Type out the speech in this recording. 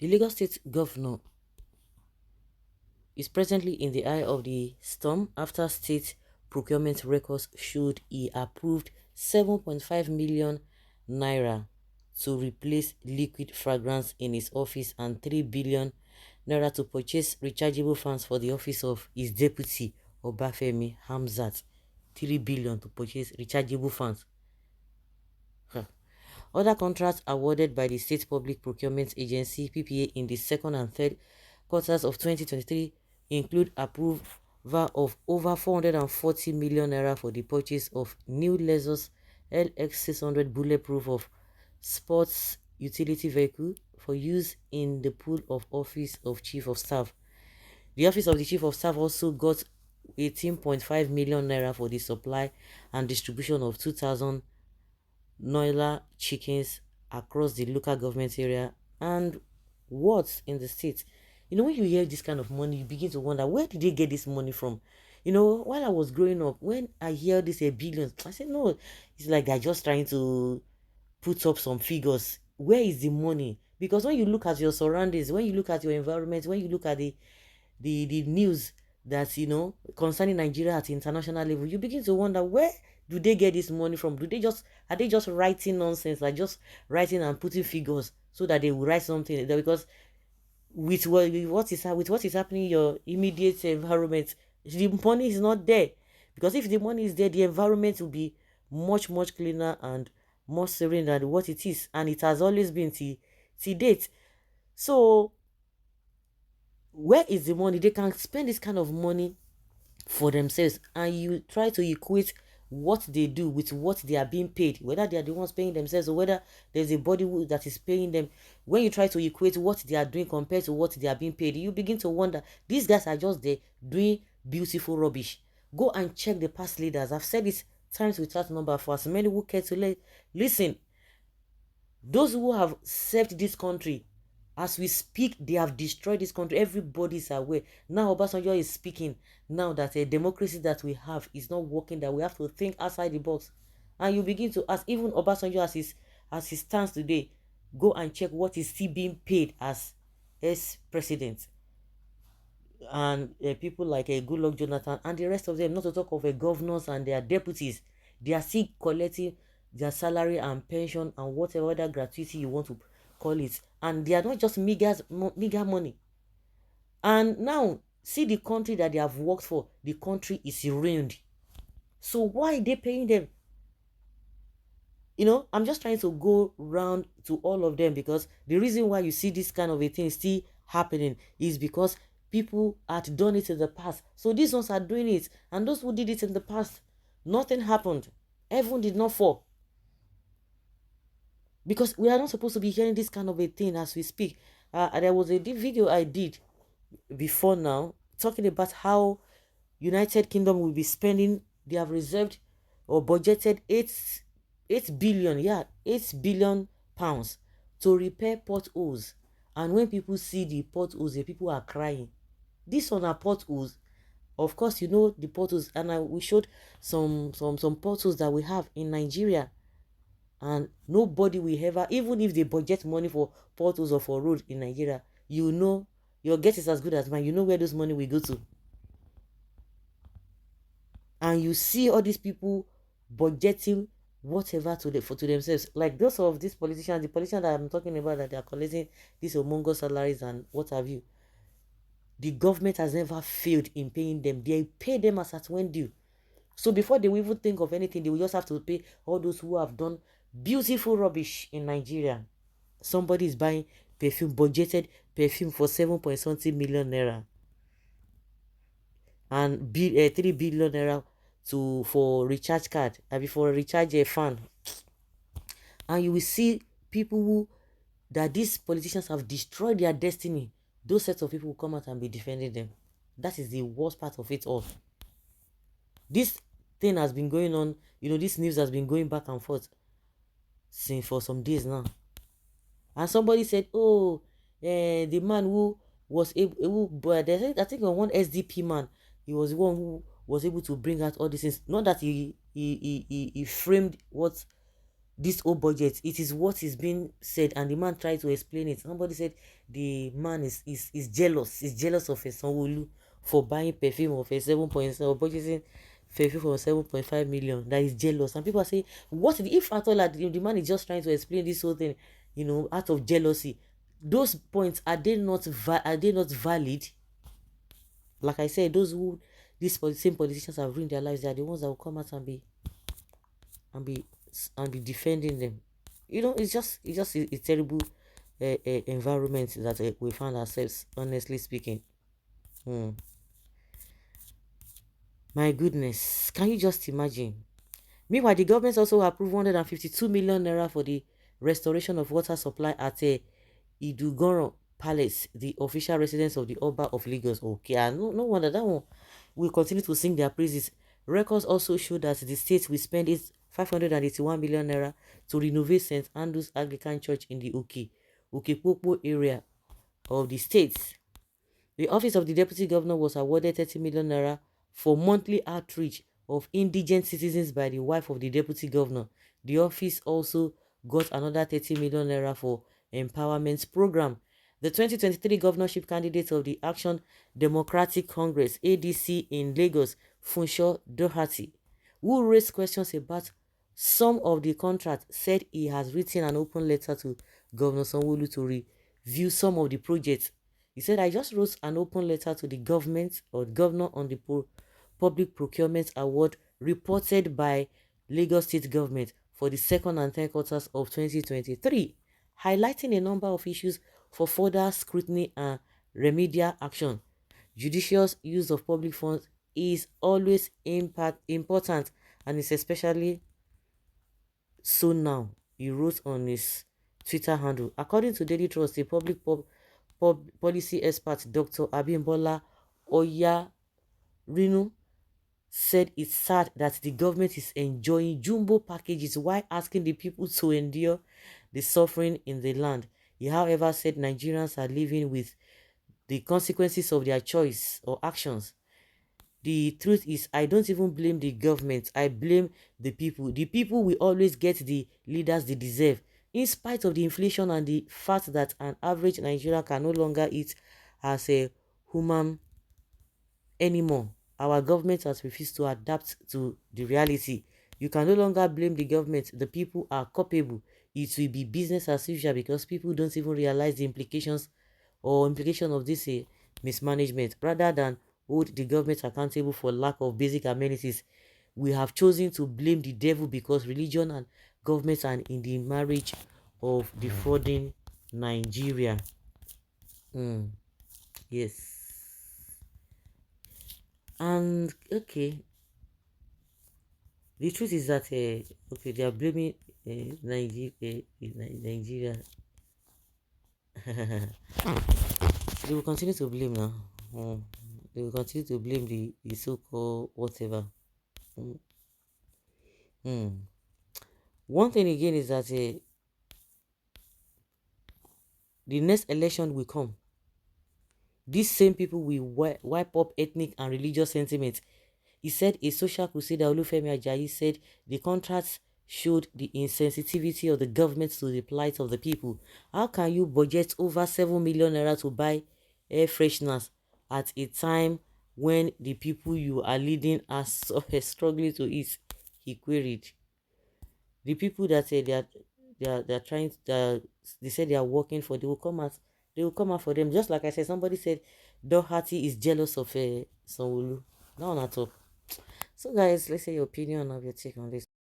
The Lagos State Governor is presently in the eye of the storm after state procurement records showed he approved 7.5 million naira to replace liquid fragrance in his office and 3 billion naira to purchase rechargeable fans for the office of his deputy Obafemi Hamzat. 3 billion to purchase rechargeable fans. Huh. Other contracts awarded by the State Public Procurement Agency (PPA) in the second and third quarters of 2023 include approval of over 440 million naira for the purchase of new Lexus LX600 bulletproof of sports utility vehicle for use in the pool of office of Chief of Staff. The office of the Chief of Staff also got 18.5 million naira for the supply and distribution of 2,000 Noila chickens across the local government area and wards in the state. You know, when you hear this kind of money, you begin to wonder, where did they get this money from? You know, while I was growing up, when I hear this a billion, I said, no, it's like they're just trying to put up some figures. Where is the money? Because when you look at your surroundings, when you look at your environment, when you look at the news that, you know, concerning Nigeria at international level, you begin to wonder, where do they get this money from? Are they just writing nonsense, like just writing and putting figures so that they will write something? Because with what is happening in your immediate environment, the money is not there. Because if the money is there, the environment will be much cleaner and more serene than what it is, and it has always been till date. So where is the money? They can spend this kind of money for themselves, and you try to equate what they do with what they are being paid, whether they are the ones paying themselves or whether there's a body that is paying them. When you try to equate what they are doing compared to what they are being paid, you begin to wonder, these guys are just there doing beautiful rubbish. Go and check the past leaders. I've said this times without number for as many who care to listen. Those who have served this country, as we speak, they have destroyed this country. Everybody is aware. Now Obasanjo is speaking now that a democracy that we have is not working, that we have to think outside the box. And you begin to ask, even Obasanjo as he stands today, go and check what is still being paid as president. And people like Goodluck Jonathan and the rest of them, not to talk of governors and their deputies, they are still collecting their salary and pension and whatever other gratuity you want to call it, and they are not just meager money. And now see the country that they have worked for, the country is ruined. So why are they paying them? You know, I'm just trying to go round to all of them, because the reason why you see this kind of a thing still happening is because people had done it in the past. So these ones are doing it, and those who did it in the past, nothing happened. Heaven did not fall. Because we are not supposed to be hearing this kind of a thing as we speak. There was a video I did before now talking about how United Kingdom will be spending, they have reserved or budgeted 8 billion pounds to repair potholes. And when people see the potholes, the people are crying. These one are potholes. Of course, you know the potholes, and we showed some potholes that we have in Nigeria. And nobody will ever, even if they budget money for potholes or for road in Nigeria, you know, your guess is as good as mine. You know where those money will go to. And you see all these people budgeting whatever to themselves. Like those of these politicians, the politicians that I'm talking about, that they are collecting these humongous salaries and what have you. The government has never failed in paying them. They pay them as at when due. So before they will even think of anything, they will just have to pay all those who have done beautiful rubbish in Nigeria. Somebody is buying perfume, budgeted perfume for 7.something million naira, and 3 billion naira for recharge card, and before recharge a fan. And you will see people that these politicians have destroyed their destiny. Those sets of people will come out and be defending them. That is the worst part of it all. This thing has been going on, you know, this news has been going back and forth for some days now. And somebody said, oh, the man who was able, but I think one SDP man, he was the one who was able to bring out all these things. Not that he framed what this whole budget. It is what is being said, and the man tried to explain it. Somebody said the man is jealous. Is jealous of a SANWO-OLU for buying perfume of a 7.7 or purchasing perfume for 7.5 million. That is jealous, and people are saying, what if at all that the man is just trying to explain this whole thing, out of jealousy? Those points, are they not valid? Like I said, those who these same politicians have ruined their lives, they are the ones that will come out and be and be defending them. It's just a terrible environment that we found ourselves, honestly speaking. Hmm. My goodness, can you just imagine? Meanwhile, the government also approved 152 million naira for the restoration of water supply at Idugoro Palace, the official residence of the Oba of Lagos. Okay, and no wonder that one will continue to sing their praises. Records also show that the state will spend its 581 million naira to renovate St. Andrew's Anglican Church in the Okepopo area of the state. The office of the deputy governor was awarded 30 million naira for monthly outreach of indigent citizens by the wife of the deputy governor. The office also got another 30 million naira for empowerment program. The 2023 governorship candidate of the Action Democratic Congress ADC in Lagos, Funsho Doherty, who raised questions about some of the contract, said he has written an open letter to Governor SANWO-OLU to review some of the projects. He said, I just wrote an open letter to the government or governor on the public procurement award reported by Lagos State Government for the second and third quarters of 2023, highlighting a number of issues for further scrutiny and remedial action. Judicious use of public funds is always important, and is especially so now, he wrote on his Twitter handle. According to Daily Trust, the public policy expert Dr. Abimbola Oyarinu said it's sad that the government is enjoying jumbo packages while asking the people to endure the suffering in the land. He, however, said Nigerians are living with the consequences of their choice or actions. The truth is, I don't even blame the government. I blame the people. The people will always get the leaders they deserve, in spite of the inflation and the fact that an average Nigerian can no longer eat as a human anymore. Our government has refused to adapt to the reality. You can no longer blame the government. The people are culpable. It will be business as usual because people don't even realize the implication of this mismanagement. Rather than hold the government accountable for lack of basic amenities, we have chosen to blame the devil because religion and government are in the marriage of defrauding Nigeria. Yes. And okay, the truth is that okay, they are blaming Nigeria. They will continue to blame now. They will continue to blame the so-called whatever. Mm. Mm. One thing again is that the next election will come. These same people will wipe up ethnic and religious sentiment. He said a social crusader, Olufemi Ajayi, said the contracts showed the insensitivity of the government to the plight of the people. How can you budget over 7 million naira to buy air fresheners at a time when the people you are leading are struggling to eat? He queried. The people that say they are trying they said they are working for, they will come out for them. Just like I said, somebody said Doherty is jealous of SANWO-OLU. No, not at all. So guys, let's say your opinion of your take on this.